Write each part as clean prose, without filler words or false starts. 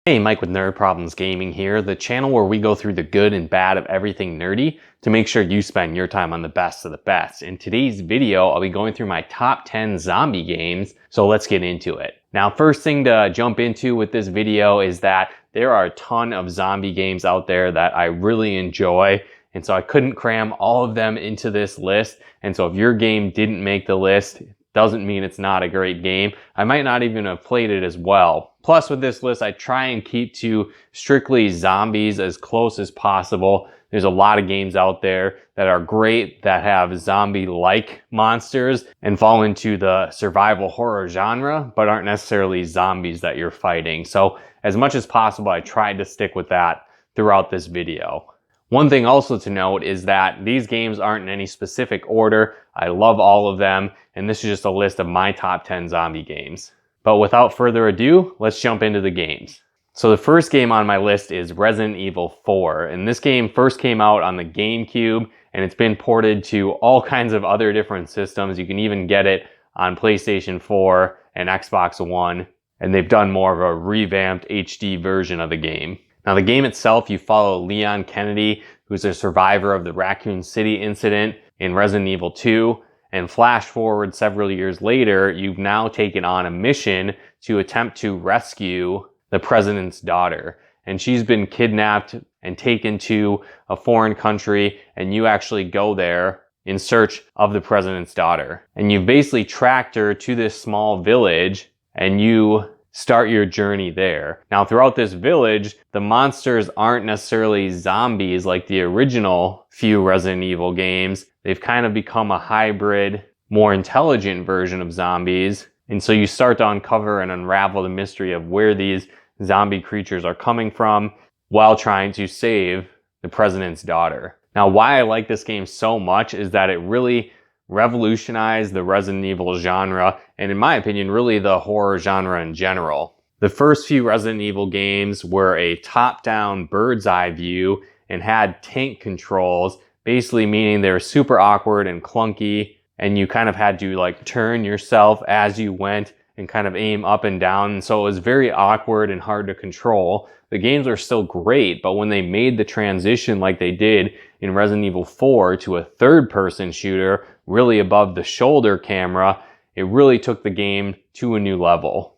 Hey, Mike with Nerd Problems Gaming here, the channel where we go through the good and bad of everything nerdy to make sure you spend your time on the best of the best. In today's video, I'll be going through my top 10 zombie games, so let's get into it. Now, first thing to jump into with this video is that there are a ton of zombie games out there that I really enjoy, and so I couldn't cram all of them into this list. And so if your game didn't make the list, doesn't mean it's not a great game. I might not even have played it as well. Plus with this list, I try and keep to strictly zombies as close as possible. There's a lot of games out there that are great that have zombie-like monsters and fall into the survival horror genre, but aren't necessarily zombies that you're fighting. So as much as possible, I tried to stick with that throughout this video. One thing also to note is that these games aren't in any specific order. I love all of them, and this is just a list of my top 10 zombie games. But without further ado, let's jump into the games. So the first game on my list is Resident Evil 4, and this game first came out on the GameCube, and it's been ported to all kinds of other different systems. You can even get it on PlayStation 4 and Xbox One, and they've done more of a revamped HD version of the game. Now the game itself, you follow Leon Kennedy, who's a survivor of the Raccoon City incident in Resident Evil 2, and flash forward several years later, you've now taken on a mission to attempt to rescue the president's daughter. And she's been kidnapped and taken to a foreign country, and you actually go there in search of the president's daughter. And you've basically tracked her to this small village, and you start your journey there. Now throughout this village, the monsters aren't necessarily zombies like the original few Resident Evil games. They've kind of become a hybrid, more intelligent version of zombies. And so you start to uncover and unravel the mystery of where these zombie creatures are coming from while trying to save the president's daughter. Now why I like this game so much is that it really revolutionized the Resident Evil genre, and in my opinion, really the horror genre in general. The first few Resident Evil games were a top-down bird's eye view and had tank controls, basically meaning they were super awkward and clunky, and you kind of had to like turn yourself as you went and kind of aim up and down, and so it was very awkward and hard to control. The games are still great, but when they made the transition like they did in Resident Evil 4 to a third-person shooter, really above the shoulder camera, it really took the game to a new level.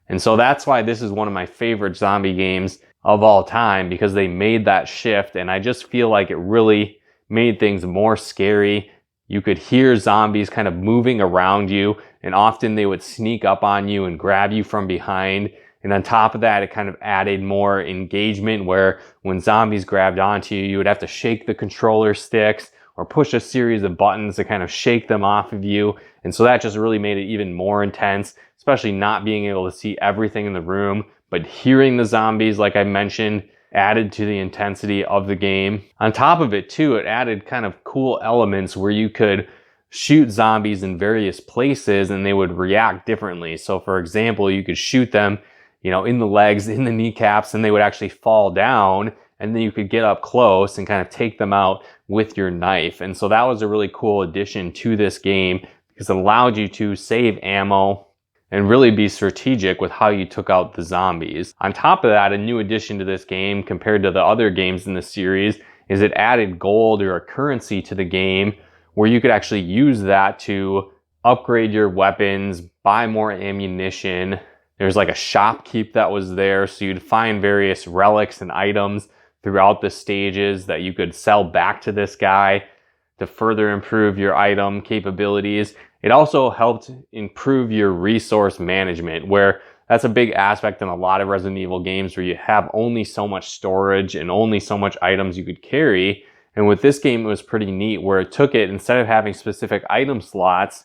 And so that's why this is one of my favorite zombie games of all time, because they made that shift, and I just feel like it really made things more scary. You could hear zombies kind of moving around you, and often they would sneak up on you and grab you from behind. And on top of that, it kind of added more engagement where when zombies grabbed onto you, you would have to shake the controller sticks or push a series of buttons to kind of shake them off of you. And so that just really made it even more intense, especially not being able to see everything in the room, but hearing the zombies, like I mentioned, added to the intensity of the game. On top of it too, it added kind of cool elements where you could shoot zombies in various places and they would react differently. So for example, you could shoot them, in the legs, in the kneecaps, and they would actually fall down, and then you could get up close and kind of take them out with your knife. And so that was a really cool addition to this game because it allowed you to save ammo and really be strategic with how you took out the zombies. On top of that, a new addition to this game compared to the other games in the series is it added gold or a currency to the game where you could actually use that to upgrade your weapons, buy more ammunition. There's like a shopkeep that was there, so you'd find various relics and items throughout the stages that you could sell back to this guy to further improve your item capabilities. It also helped improve your resource management, where that's a big aspect in a lot of Resident Evil games where you have only so much storage and only so much items you could carry. And with this game, it was pretty neat where it took it, instead of having specific item slots,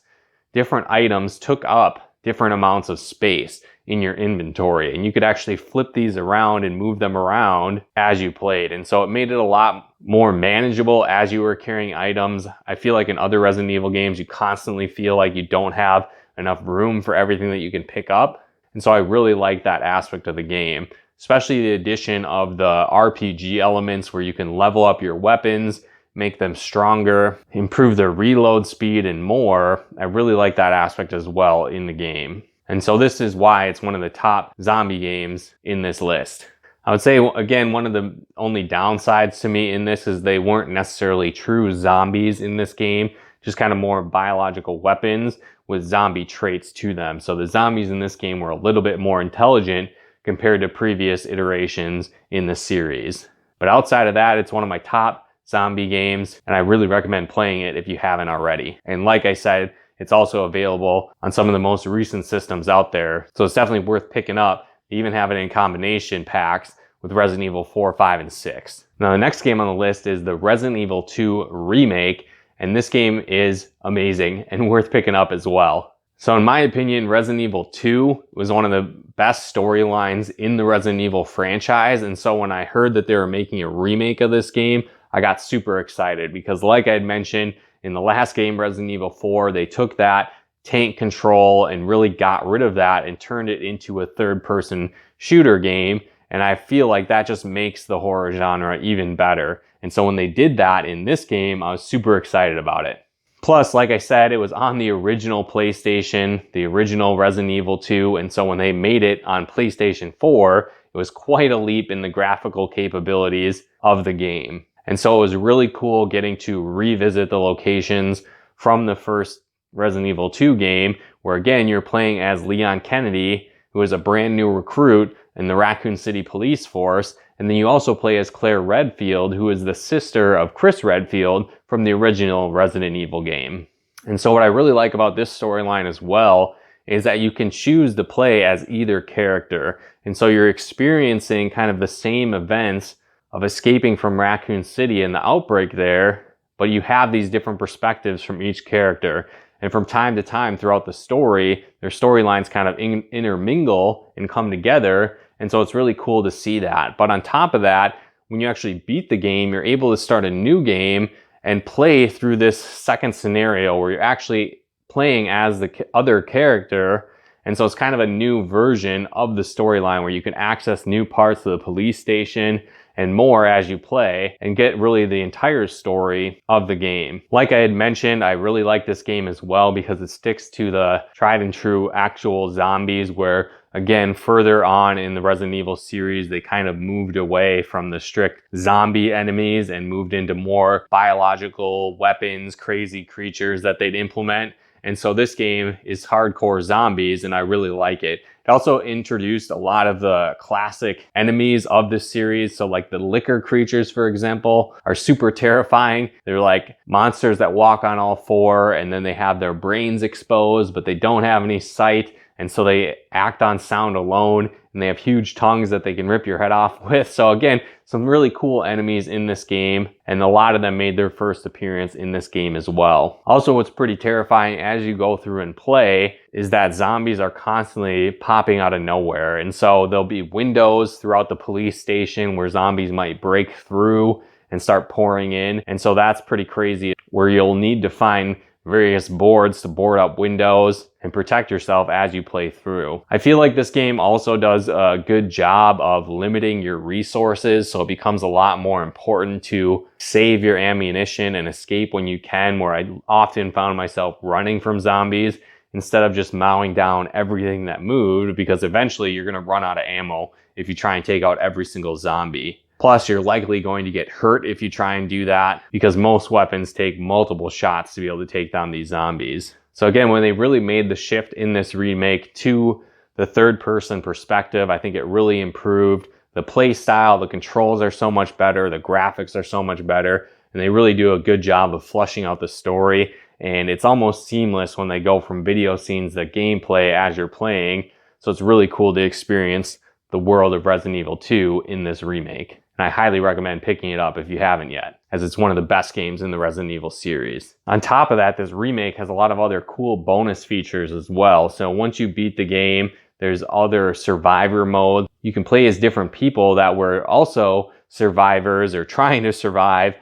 different items took up different amounts of space in your inventory, and you could actually flip these around and move them around as you played. And so it made it a lot more manageable as you were carrying items. I feel like in other Resident Evil games, you constantly feel like you don't have enough room for everything that you can pick up. And so I really like that aspect of the game, especially the addition of the RPG elements where you can level up your weapons, make them stronger, improve their reload speed, and more. I really like that aspect as well in the game. And so this is why it's one of the top zombie games in this list. I would say, again, one of the only downsides to me in this is they weren't necessarily true zombies in this game, just kind of more biological weapons with zombie traits to them. So the zombies in this game were a little bit more intelligent compared to previous iterations in the series. But outside of that, it's one of my top zombie games, and I really recommend playing it if you haven't already. And like I said, it's also available on some of the most recent systems out there. So it's definitely worth picking up. They even have it in combination packs with Resident Evil 4, 5, and 6. Now the next game on the list is the Resident Evil 2 Remake, and this game is amazing and worth picking up as well. So in my opinion, Resident Evil 2 was one of the best storylines in the Resident Evil franchise, and so when I heard that they were making a remake of this game, I got super excited because like I had mentioned in the last game, Resident Evil 4, they took that tank control and really got rid of that and turned it into a third-person shooter game. And I feel like that just makes the horror genre even better. And so when they did that in this game, I was super excited about it. Plus, like I said, it was on the original PlayStation, the original Resident Evil 2. And so when they made it on PlayStation 4, it was quite a leap in the graphical capabilities of the game. And so it was really cool getting to revisit the locations from the first Resident Evil 2 game, where again, you're playing as Leon Kennedy, who is a brand new recruit in the Raccoon City Police Force. And then you also play as Claire Redfield, who is the sister of Chris Redfield from the original Resident Evil game. And so what I really like about this storyline as well is that you can choose to play as either character. And so you're experiencing kind of the same events of escaping from Raccoon City and the outbreak there, but you have these different perspectives from each character. And from time to time throughout the story, their storylines kind of intermingle and come together. And so it's really cool to see that. But on top of that, when you actually beat the game, you're able to start a new game and play through this second scenario where you're actually playing as the other character. And so it's kind of a new version of the storyline where you can access new parts of the police station and more as you play and get really the entire story of the game. Like I had mentioned, I really like this game as well because it sticks to the tried and true actual zombies where, again, further on in the Resident Evil series, they kind of moved away from the strict zombie enemies and moved into more biological weapons, crazy creatures that they'd implement. And so this game is hardcore zombies, and I really like it. It also introduced a lot of the classic enemies of this series. So like the liquor creatures, for example, are super terrifying. They're like monsters that walk on all four, and then they have their brains exposed, but they don't have any sight. And so they act on sound alone, and they have huge tongues that they can rip your head off with. So again, some really cool enemies in this game, and a lot of them made their first appearance in this game as well. Also, what's pretty terrifying as you go through and play is that zombies are constantly popping out of nowhere. And so there'll be windows throughout the police station where zombies might break through and start pouring in. And so that's pretty crazy, where you'll need to find various boards to board up windows and protect yourself as you play through. I feel like this game also does a good job of limiting your resources, so it becomes a lot more important to save your ammunition and escape when you can, where I often found myself running from zombies instead of just mowing down everything that moved, because eventually you're going to run out of ammo if you try and take out every single zombie. Plus, you're likely going to get hurt if you try and do that, because most weapons take multiple shots to be able to take down these zombies. So again, when they really made the shift in this remake to the third-person perspective, I think it really improved the play style. The controls are so much better, the graphics are so much better, and they really do a good job of fleshing out the story. And it's almost seamless when they go from video scenes to gameplay as you're playing. So it's really cool to experience the world of Resident Evil 2 in this remake. And I highly recommend picking it up if you haven't yet, as it's one of the best games in the Resident Evil series. On top of that, this remake has a lot of other cool bonus features as well. So once you beat the game, there's other survivor modes. You can play as different people that were also survivors or trying to survive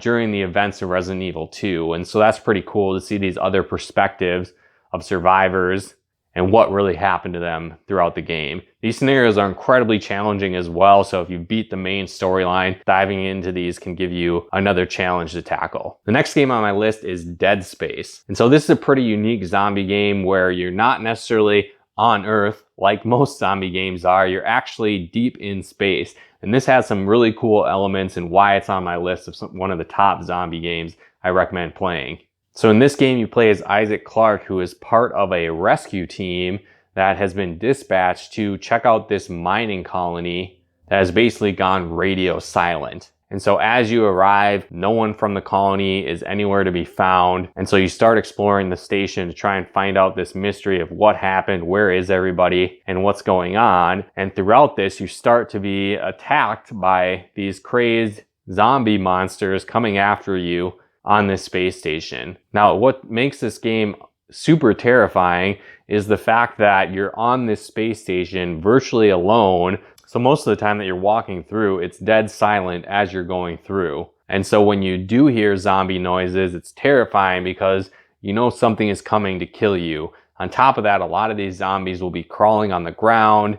during the events of Resident Evil 2. And so that's pretty cool to see these other perspectives of survivors and what really happened to them throughout the game. These scenarios are incredibly challenging as well, so if you beat the main storyline, diving into these can give you another challenge to tackle. The next game on my list is Dead Space. And so this is a pretty unique zombie game where you're not necessarily on Earth, like most zombie games are. You're actually deep in space. And this has some really cool elements and why it's on my list of one of the top zombie games I recommend playing. So in this game, you play as Isaac Clarke, who is part of a rescue team that has been dispatched to check out this mining colony that has basically gone radio silent. And so as you arrive, no one from the colony is anywhere to be found. And so you start exploring the station to try and find out this mystery of what happened, where is everybody, and what's going on. And throughout this, you start to be attacked by these crazed zombie monsters coming after you on this space station. Now, what makes this game super terrifying is the fact that you're on this space station virtually alone. So most of the time that you're walking through, it's dead silent as you're going through. And so when you do hear zombie noises, it's terrifying because you know something is coming to kill you. On top of that, a lot of these zombies will be crawling on the ground,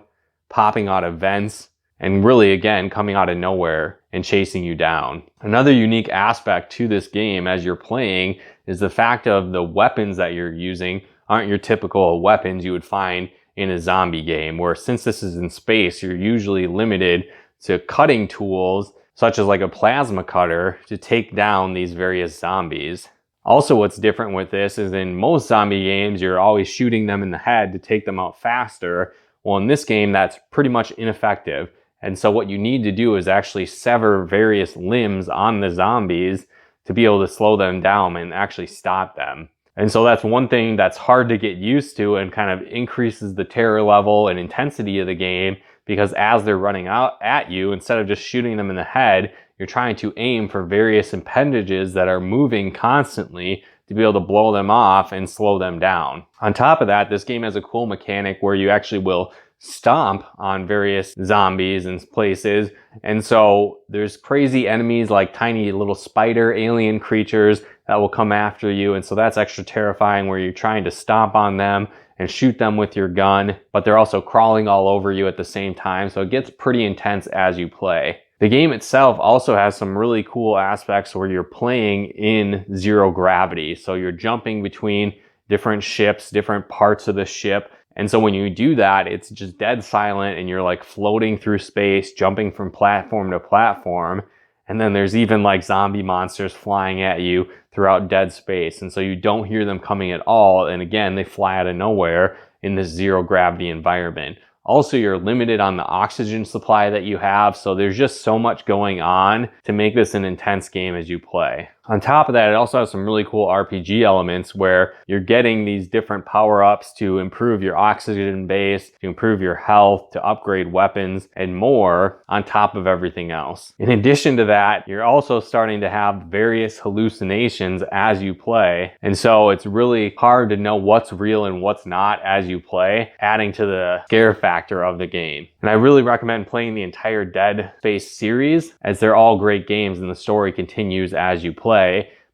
popping out of vents, and really, again, coming out of nowhere and chasing you down. Another unique aspect to this game as you're playing is the fact of the weapons that you're using aren't your typical weapons you would find in a zombie game, where since this is in space, you're usually limited to cutting tools, such as like a plasma cutter, to take down these various zombies. Also, what's different with this is in most zombie games, you're always shooting them in the head to take them out faster. Well, in this game, that's pretty much ineffective. And so what you need to do is actually sever various limbs on the zombies to be able to slow them down and actually stop them. And so that's one thing that's hard to get used to and kind of increases the terror level and intensity of the game, because as they're running out at you, instead of just shooting them in the head, you're trying to aim for various appendages that are moving constantly to be able to blow them off and slow them down. On top of that, this game has a cool mechanic where you actually will stomp on various zombies and places. And so there's crazy enemies like tiny little spider alien creatures that will come after you. And so that's extra terrifying, where you're trying to stomp on them and shoot them with your gun, but they're also crawling all over you at the same time. So it gets pretty intense as you play. The game itself also has some really cool aspects where you're playing in zero gravity. So you're jumping between different ships, different parts of the ship. And so when you do that, it's just dead silent and you're like floating through space, jumping from platform to platform. And then there's even like zombie monsters flying at you throughout dead space. And so you don't hear them coming at all. And again, they fly out of nowhere in this zero gravity environment. Also, you're limited on the oxygen supply that you have. So there's just so much going on to make this an intense game as you play. On top of that, it also has some really cool RPG elements where you're getting these different power-ups to improve your oxygen base, to improve your health, to upgrade weapons, and more on top of everything else. In addition to that, you're also starting to have various hallucinations as you play. And so it's really hard to know what's real and what's not as you play, adding to the scare factor of the game. And I really recommend playing the entire Dead Space series, as they're all great games and the story continues as you play.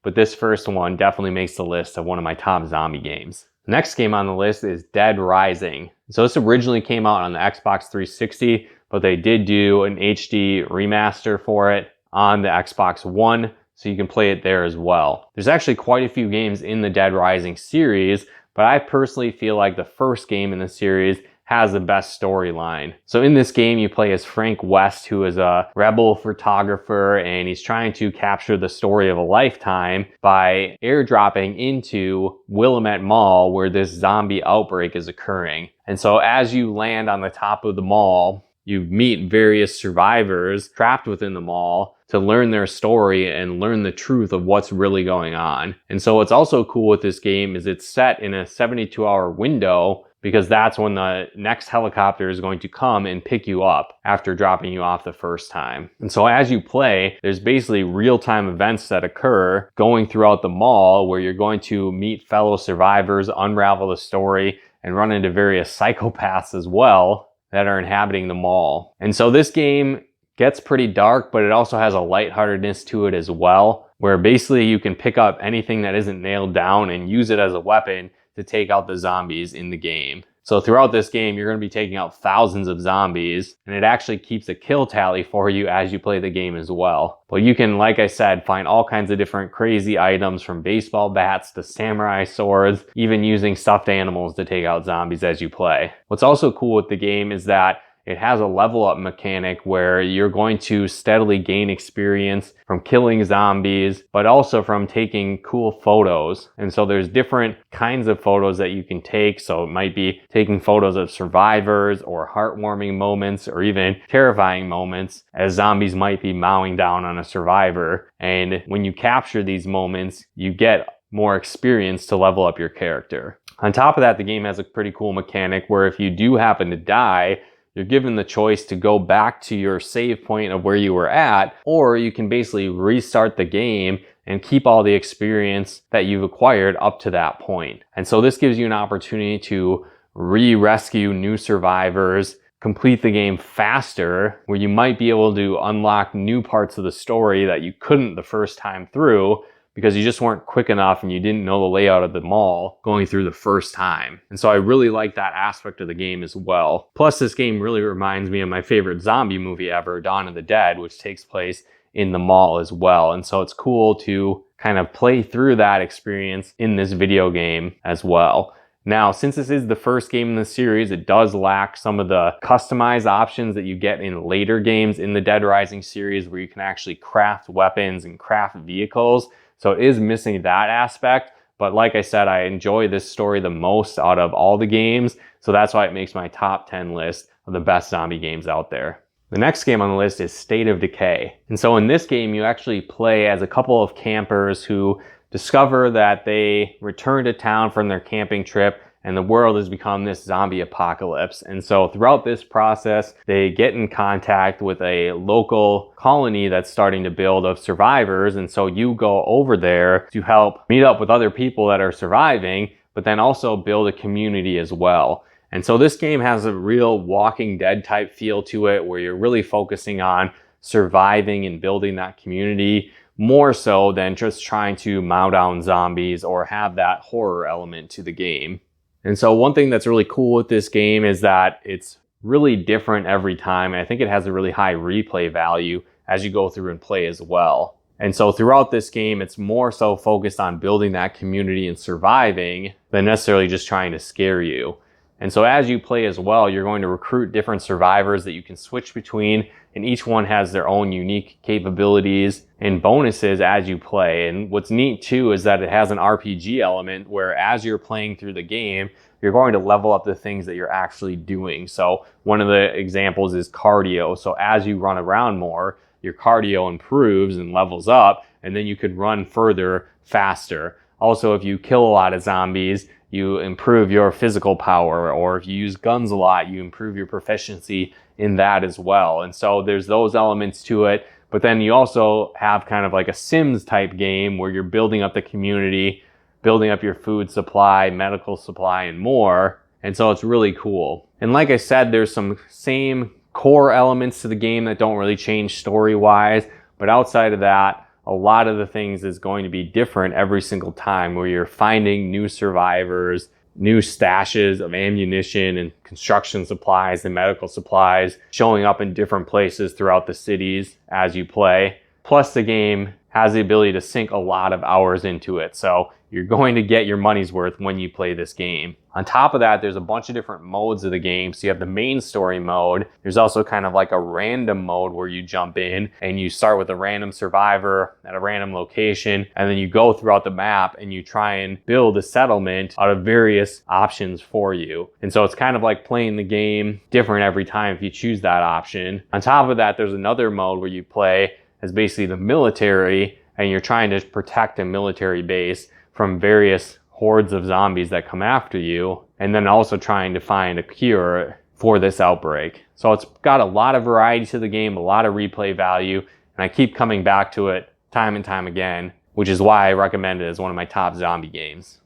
But this first one definitely makes the list of one of my top zombie games. The next game on the list is Dead Rising. So this originally came out on the Xbox 360, but they did do an HD remaster for it on the Xbox One, so you can play it there as well. There's actually quite a few games in the Dead Rising series, but I personally feel like the first game in the series has the best storyline. So in this game, you play as Frank West, who is a rebel photographer, and he's trying to capture the story of a lifetime by airdropping into Willamette Mall, where this zombie outbreak is occurring. And so as you land on the top of the mall, you meet various survivors trapped within the mall to learn their story and learn the truth of what's really going on. And so what's also cool with this game is it's set in a 72-hour window, because that's when the next helicopter is going to come and pick you up after dropping you off the first time. And so as you play, there's basically real-time events that occur going throughout the mall, where you're going to meet fellow survivors, unravel the story, and run into various psychopaths as well that are inhabiting the mall. And so this game gets pretty dark, but it also has a lightheartedness to it as well, where basically you can pick up anything that isn't nailed down and use it as a weapon to take out the zombies in the game. So throughout this game, you're going to be taking out thousands of zombies, and it actually keeps a kill tally for you as you play the game as well. But you can, like I said, find all kinds of different crazy items, from baseball bats to samurai swords, even using stuffed animals to take out zombies as you play. What's also cool with the game is that it has a level up mechanic where you're going to steadily gain experience from killing zombies, but also from taking cool photos. And so there's different kinds of photos that you can take. So it might be taking photos of survivors or heartwarming moments or even terrifying moments as zombies might be mowing down on a survivor. And when you capture these moments, you get more experience to level up your character. On top of that, the game has a pretty cool mechanic where if you do happen to die, you're given the choice to go back to your save point of where you were at, or you can basically restart the game and keep all the experience that you've acquired up to that point. And so this gives you an opportunity to rescue new survivors, complete the game faster, where you might be able to unlock new parts of the story that you couldn't the first time through, because you just weren't quick enough and you didn't know the layout of the mall going through the first time. And so I really like that aspect of the game as well. Plus, this game really reminds me of my favorite zombie movie ever, Dawn of the Dead, which takes place in the mall as well. And so it's cool to kind of play through that experience in this video game as well. Now, since this is the first game in the series, it does lack some of the customized options that you get in later games in the Dead Rising series, where you can actually craft weapons and craft vehicles. So it is missing that aspect, but like I said, I enjoy this story the most out of all the games, so that's why it makes my top 10 list of the best zombie games out there. The next game on the list is State of Decay. And so in this game, you actually play as a couple of campers who discover that they return to town from their camping trip and the world has become this zombie apocalypse. And so throughout this process, they get in contact with a local colony that's starting to build of survivors. And so you go over there to help meet up with other people that are surviving, but then also build a community as well. And so this game has a real Walking Dead type feel to it, where you're really focusing on surviving and building that community, more so than just trying to mow down zombies or have that horror element to the game. And so one thing that's really cool with this game is that it's really different every time. And I think it has a really high replay value as you go through and play as well. And so throughout this game, it's more so focused on building that community and surviving than necessarily just trying to scare you. And so as you play as well, you're going to recruit different survivors that you can switch between, and each one has their own unique capabilities and bonuses as you play. And what's neat too is that it has an RPG element where as you're playing through the game, you're going to level up the things that you're actually doing. So one of the examples is cardio. So as you run around more, your cardio improves and levels up, and then you could run further, faster. Also, if you kill a lot of zombies, you improve your physical power, or if you use guns a lot, you improve your proficiency in that as well. And so there's those elements to it, but then you also have kind of like a Sims type game where you're building up the community, building up your food supply, medical supply, and more. And so it's really cool. And like I said, there's some same core elements to the game that don't really change story-wise, but outside of that, a lot of the things is going to be different every single time, where you're finding new survivors, new stashes of ammunition and construction supplies and medical supplies showing up in different places throughout the cities as you play. Plus, the game has the ability to sink a lot of hours into it. So you're going to get your money's worth when you play this game. On top of that, there's a bunch of different modes of the game. So you have the main story mode. There's also kind of like a random mode where you jump in and you start with a random survivor at a random location, and then you go throughout the map and you try and build a settlement out of various options for you. And so it's kind of like playing the game different every time if you choose that option. On top of that, there's another mode where you play as basically the military, and you're trying to protect a military base from various hordes of zombies that come after you, and then also trying to find a cure for this outbreak. So it's got a lot of variety to the game, a lot of replay value, and I keep coming back to it time and time again, which is why I recommend it as one of my top zombie games.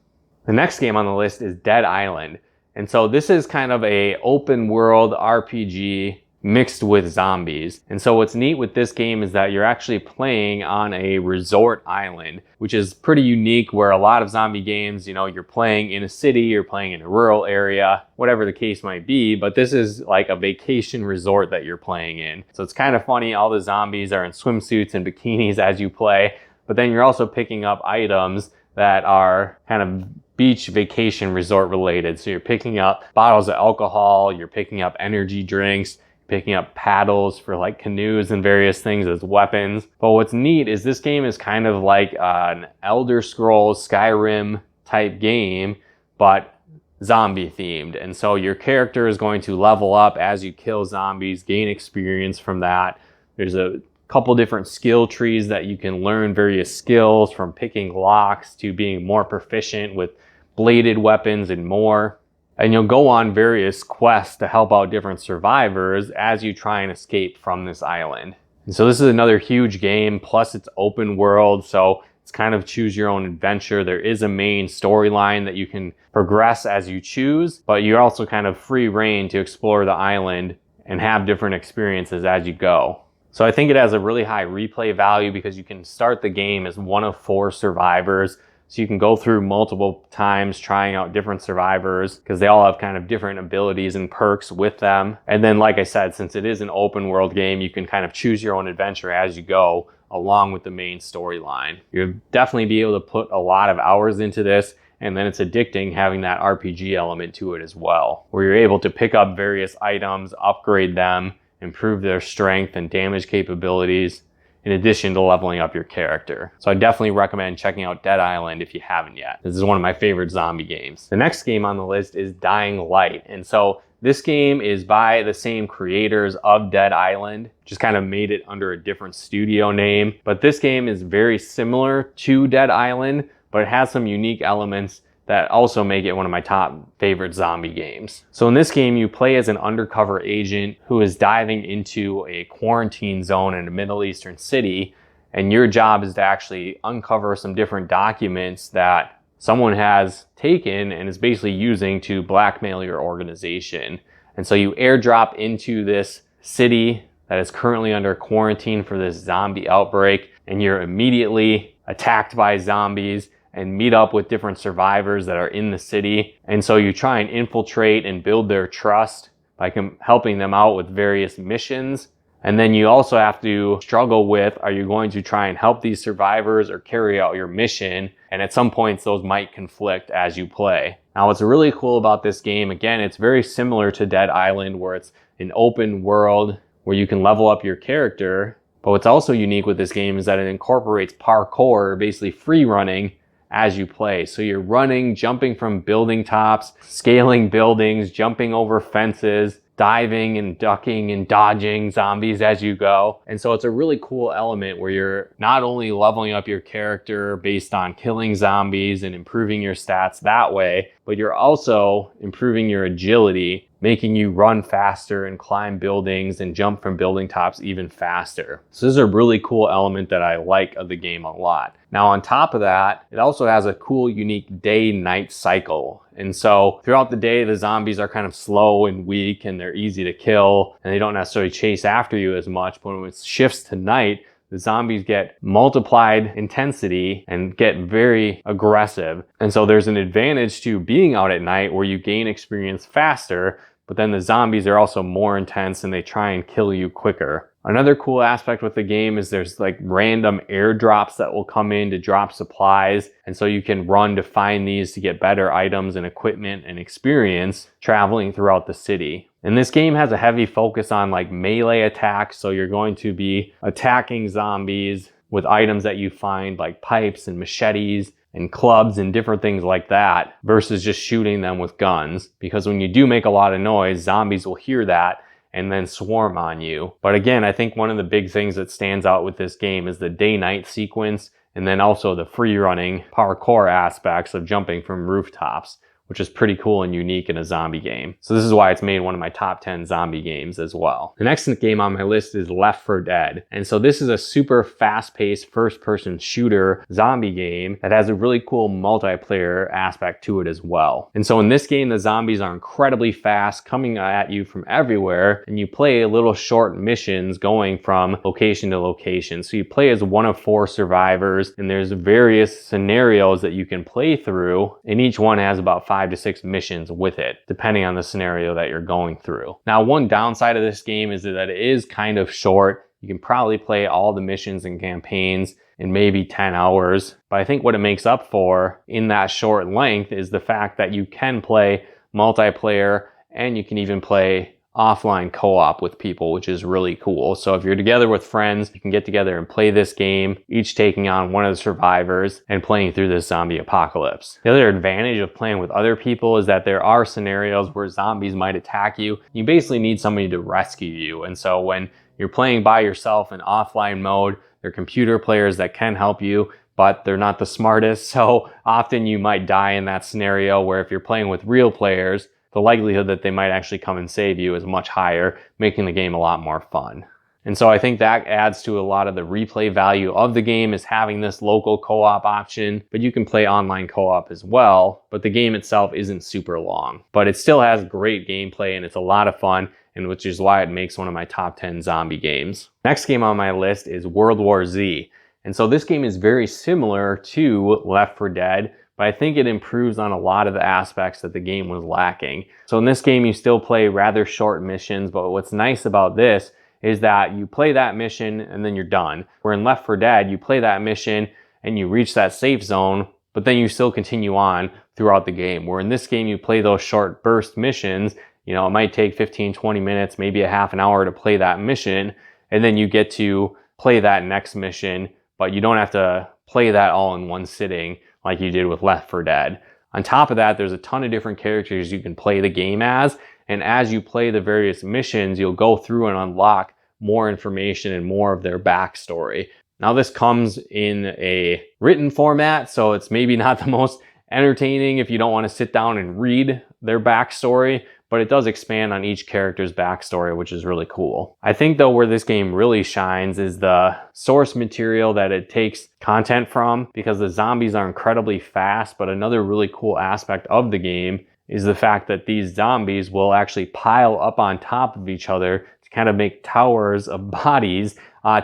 The next game on the list is Dead Island. And so this is kind of a open world RPG mixed with zombies. And so what's neat with this game is that you're actually playing on a resort island, which is pretty unique, where a lot of zombie games, you know, you're playing in a city, you're playing in a rural area, whatever the case might be, but this is like a vacation resort that you're playing in. So it's kind of funny, all the zombies are in swimsuits and bikinis as you play, but then you're also picking up items that are kind of beach vacation resort related. So you're picking up bottles of alcohol, you're picking up energy drinks, picking up paddles for like canoes and various things as weapons. But what's neat is this game is kind of like an Elder Scrolls Skyrim type game, but zombie themed. And so your character is going to level up as you kill zombies, gain experience from that. There's a couple different skill trees that you can learn various skills, from picking locks to being more proficient with bladed weapons and more. And you'll go on various quests to help out different survivors as you try and escape from this island. And so this is another huge game, plus it's open world, so it's kind of choose your own adventure. There is a main storyline that you can progress as you choose, but you're also kind of free reign to explore the island and have different experiences as you go. So I think it has a really high replay value because you can start the game as one of 4 survivors. So you can go through multiple times trying out different survivors because they all have kind of different abilities and perks with them. And then, like I said, since it is an open world game, you can kind of choose your own adventure as you go along with the main storyline. You'll definitely be able to put a lot of hours into this, and then it's addicting having that RPG element to it as well, where you're able to pick up various items, upgrade them, improve their strength and damage capabilities, in addition to leveling up your character. So I definitely recommend checking out Dead Island if you haven't yet. This is one of my favorite zombie games. The next game on the list is Dying Light. And so this game is by the same creators of Dead Island, just kind of made it under a different studio name. But this game is very similar to Dead Island, but it has some unique elements that also make it one of my top favorite zombie games. So in this game, you play as an undercover agent who is diving into a quarantine zone in a Middle Eastern city, and your job is to actually uncover some different documents that someone has taken and is basically using to blackmail your organization. And so you airdrop into this city that is currently under quarantine for this zombie outbreak, and you're immediately attacked by zombies and meet up with different survivors that are in the city. And so you try and infiltrate and build their trust by helping them out with various missions. And then you also have to struggle with, are you going to try and help these survivors or carry out your mission? And at some points those might conflict as you play. Now what's really cool about this game, again, it's very similar to Dead Island, where it's an open world where you can level up your character. But what's also unique with this game is that it incorporates parkour, basically free running, as you play. So you're running, jumping from building tops, scaling buildings, jumping over fences, diving and ducking and dodging zombies as you go. And so it's a really cool element where you're not only leveling up your character based on killing zombies and improving your stats that way, but you're also improving your agility, making you run faster and climb buildings and jump from building tops even faster. So this is a really cool element that I like of the game a lot. Now on top of that, it also has a cool, unique day-night cycle. And so throughout the day, the zombies are kind of slow and weak and they're easy to kill and they don't necessarily chase after you as much. But when it shifts to night, the zombies get multiplied intensity and get very aggressive. And so there's an advantage to being out at night where you gain experience faster, but then the zombies are also more intense and they try and kill you quicker. Another cool aspect with the game is there's like random airdrops that will come in to drop supplies. And so you can run to find these to get better items and equipment and experience traveling throughout the city. And this game has a heavy focus on like melee attacks. So you're going to be attacking zombies with items that you find, like pipes and machetes and clubs and different things like that, versus just shooting them with guns. Because when you do make a lot of noise, zombies will hear that and then swarm on you. But again, I think one of the big things that stands out with this game is the day-night sequence, and then also the free running parkour aspects of jumping from rooftops, which is pretty cool and unique in a zombie game. So this is why it's made one of my top 10 zombie games as well. The next game on my list is Left 4 Dead. And so this is a super fast-paced first-person shooter zombie game that has a really cool multiplayer aspect to it as well. And so in this game, the zombies are incredibly fast, coming at you from everywhere, and you play little short missions going from location to location. So you play as one of 4 survivors, and there's various scenarios that you can play through, and each one has about 5 to 6 missions with it, depending on the scenario that you're going through. Now, one downside of this game is that it is kind of short. You can probably play all the missions and campaigns in maybe 10 hours. But I think what it makes up for in that short length is the fact that you can play multiplayer and you can even play offline co-op with people, which is really cool. So if you're together with friends, you can get together and play this game, each taking on one of the survivors and playing through this zombie apocalypse. The other advantage of playing with other people is that there are scenarios where zombies might attack you. You basically need somebody to rescue you. And so when you're playing by yourself in offline mode, there are computer players that can help you, but they're not the smartest. So often you might die in that scenario, where if you're playing with real players, the likelihood that they might actually come and save you is much higher, making the game a lot more fun. And so I think that adds to a lot of the replay value of the game, is having this local co-op option, but you can play online co-op as well. But the game itself isn't super long, but it still has great gameplay and it's a lot of fun, and which is why it makes one of my top 10 zombie games. Next game on my list is World War Z. And so this game is very similar to Left 4 Dead, but I think it improves on a lot of the aspects that the game was lacking. So in this game, you still play rather short missions, but what's nice about this is that you play that mission and then you're done. Where in Left 4 Dead, you play that mission and you reach that safe zone, but then you still continue on throughout the game. Where in this game, you play those short burst missions. You know, it might take 15, 20 minutes, maybe a half an hour to play that mission, and then you get to play that next mission, but you don't have to play that all in one sitting like you did with Left 4 Dead. On top of that, there's a ton of different characters you can play the game as, and as you play the various missions, you'll go through and unlock more information and more of their backstory. Now this comes in a written format, so it's maybe not the most entertaining if you don't want to sit down and read their backstory, but it does expand on each character's backstory, which is really cool. I think though where this game really shines is the source material that it takes content from, because the zombies are incredibly fast, but another really cool aspect of the game is the fact that these zombies will actually pile up on top of each other to kind of make towers of bodies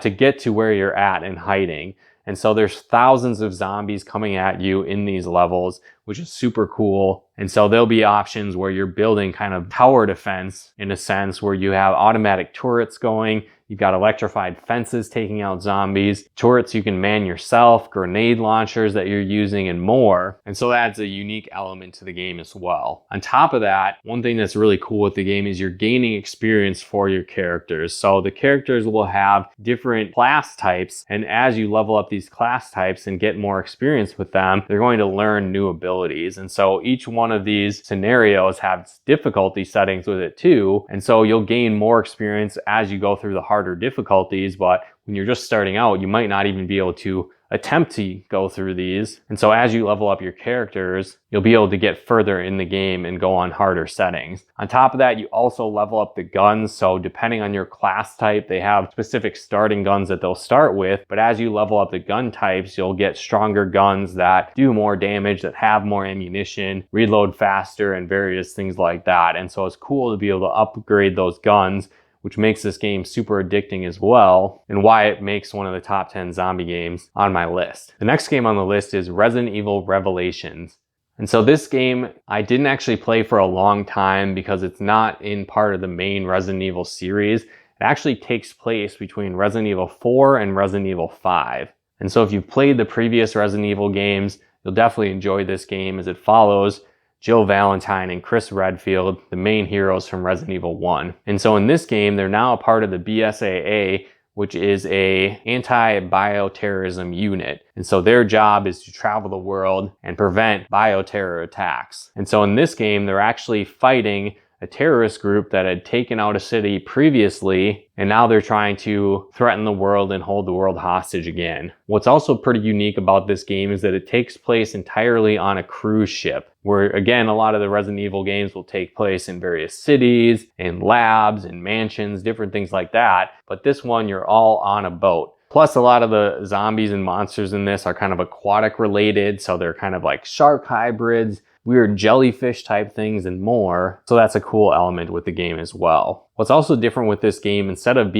to get to where you're at and hiding. And so there's thousands of zombies coming at you in these levels, which is super cool. And so there'll be options where you're building kind of tower defense in a sense, where you have automatic turrets going. You've got electrified fences taking out zombies, turrets you can man yourself, grenade launchers that you're using, and more. And so that's a unique element to the game as well. On top of that, one thing that's really cool with the game is you're gaining experience for your characters. So the characters will have different class types, and as you level up these class types and get more experience with them, they're going to learn new abilities. And so each one of these scenarios has difficulty settings with it too. And so you'll gain more experience as you go through the harder difficulties, but when you're just starting out, you might not even be able to attempt to go through these. And so as you level up your characters, you'll be able to get further in the game and go on harder settings. On top of that, you also level up the guns. So depending on your class type, they have specific starting guns that they'll start with. But as you level up the gun types, you'll get stronger guns that do more damage, that have more ammunition, reload faster, and various things like that. And so it's cool to be able to upgrade those guns, which makes this game super addicting as well, and why it makes one of the top 10 zombie games on my list. The next game on the list is Resident Evil Revelations. And so this game I didn't actually play for a long time because it's not in part of the main Resident Evil series. It actually takes place between Resident Evil 4 and Resident Evil 5. And so if you've played the previous Resident Evil games, you'll definitely enjoy this game, as it follows Jill Valentine and Chris Redfield, the main heroes from Resident Evil 1. And so in this game, they're now a part of the BSAA, which is a anti-bioterrorism unit. And so their job is to travel the world and prevent bioterror attacks. And so in this game, they're actually fighting a terrorist group that had taken out a city previously, and now they're trying to threaten the world and hold the world hostage again. What's also pretty unique about this game is that it takes place entirely on a cruise ship, where again, a lot of the Resident Evil games will take place in various cities, in labs, in mansions, different things like that. But this one, you're all on a boat. Plus, a lot of the zombies and monsters in this are kind of aquatic related, so they're kind of like shark hybrids, weird jellyfish type things, and more. So that's a cool element with the game as well. What's also different with this game, instead of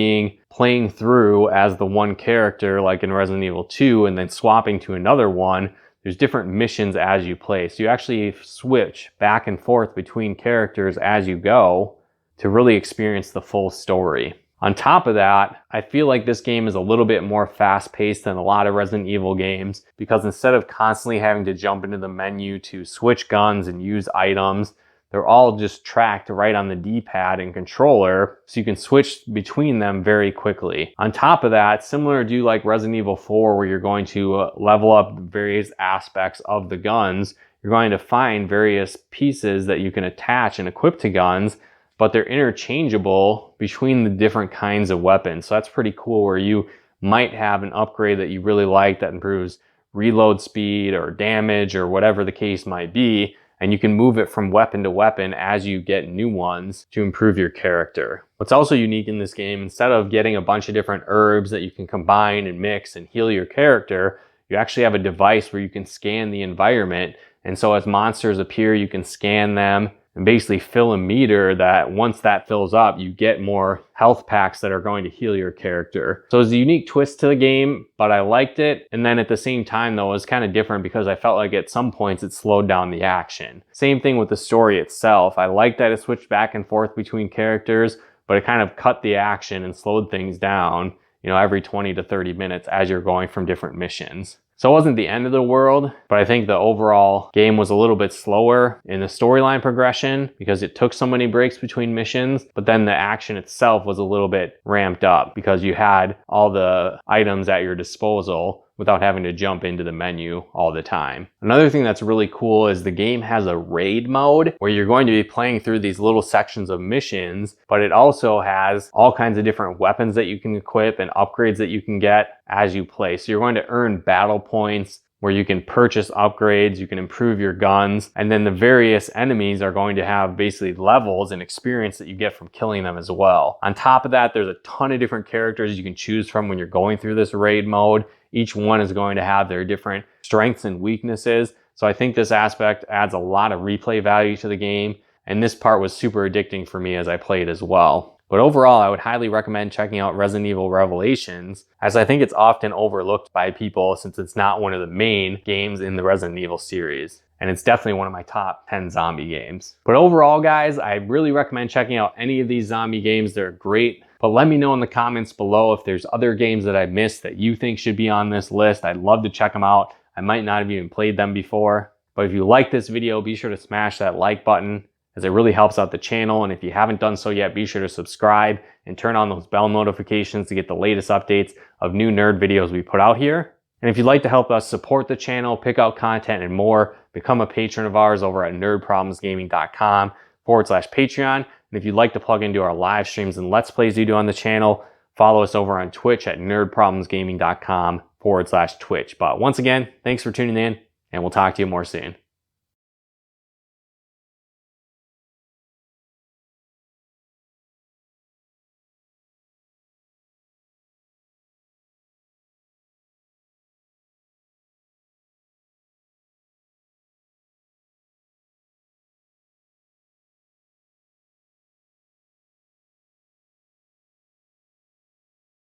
playing through as the one character like in Resident Evil 2 and then swapping to another one, there's different missions as you play. So you actually switch back and forth between characters as you go to really experience the full story. On top of that, I feel like this game is a little bit more fast-paced than a lot of Resident Evil games, because instead of constantly having to jump into the menu to switch guns and use items, they're all just tracked right on the D-pad and controller, so you can switch between them very quickly. On top of that, similar to like Resident Evil 4, where you're going to level up various aspects of the guns, you're going to find various pieces that you can attach and equip to guns, but they're interchangeable between the different kinds of weapons. So that's pretty cool, where you might have an upgrade that you really like that improves reload speed or damage or whatever the case might be, and you can move it from weapon to weapon as you get new ones to improve your character. What's also unique in this game, instead of getting a bunch of different herbs that you can combine and mix and heal your character, you actually have a device where you can scan the environment, and so as monsters appear, you can scan them and basically fill a meter that once that fills up, you get more health packs that are going to heal your character. So it's a unique twist to the game, but I liked it. And then at the same time though, it was kind of different because I felt like at some points it slowed down the action. Same thing with the story itself. I liked that it switched back and forth between characters, but it kind of cut the action and slowed things down, you know, every 20 to 30 minutes as you're going from different missions. So it wasn't the end of the world, but I think the overall game was a little bit slower in the storyline progression because it took so many breaks between missions, but then the action itself was a little bit ramped up because you had all the items at your disposal without having to jump into the menu all the time. Another thing that's really cool is the game has a raid mode where you're going to be playing through these little sections of missions, but it also has all kinds of different weapons that you can equip and upgrades that you can get as you play. So you're going to earn battle points where you can purchase upgrades, you can improve your guns, and then the various enemies are going to have basically levels and experience that you get from killing them as well. On top of that, there's a ton of different characters you can choose from when you're going through this raid mode. Each one is going to have their different strengths and weaknesses. So I think this aspect adds a lot of replay value to the game, and this part was super addicting for me as I played as well. But overall, I would highly recommend checking out Resident Evil Revelations, as I think it's often overlooked by people since it's not one of the main games in the Resident Evil series. And it's definitely one of my top 10 zombie games. But overall, guys, I really recommend checking out any of these zombie games. They're great. But let me know in the comments below if there's other games that I missed that you think should be on this list. I'd love to check them out. I might not have even played them before. But if you like this video, be sure to smash that like button, as it really helps out the channel. And if you haven't done so yet, be sure to subscribe and turn on those bell notifications to get the latest updates of new nerd videos we put out here. And if you'd like to help us support the channel, pick out content and more, become a patron of ours over at nerdproblemsgaming.com/Patreon. And if you'd like to plug into our live streams and Let's Plays we do on the channel, follow us over on Twitch at nerdproblemsgaming.com/Twitch. But once again, thanks for tuning in, and we'll talk to you more soon.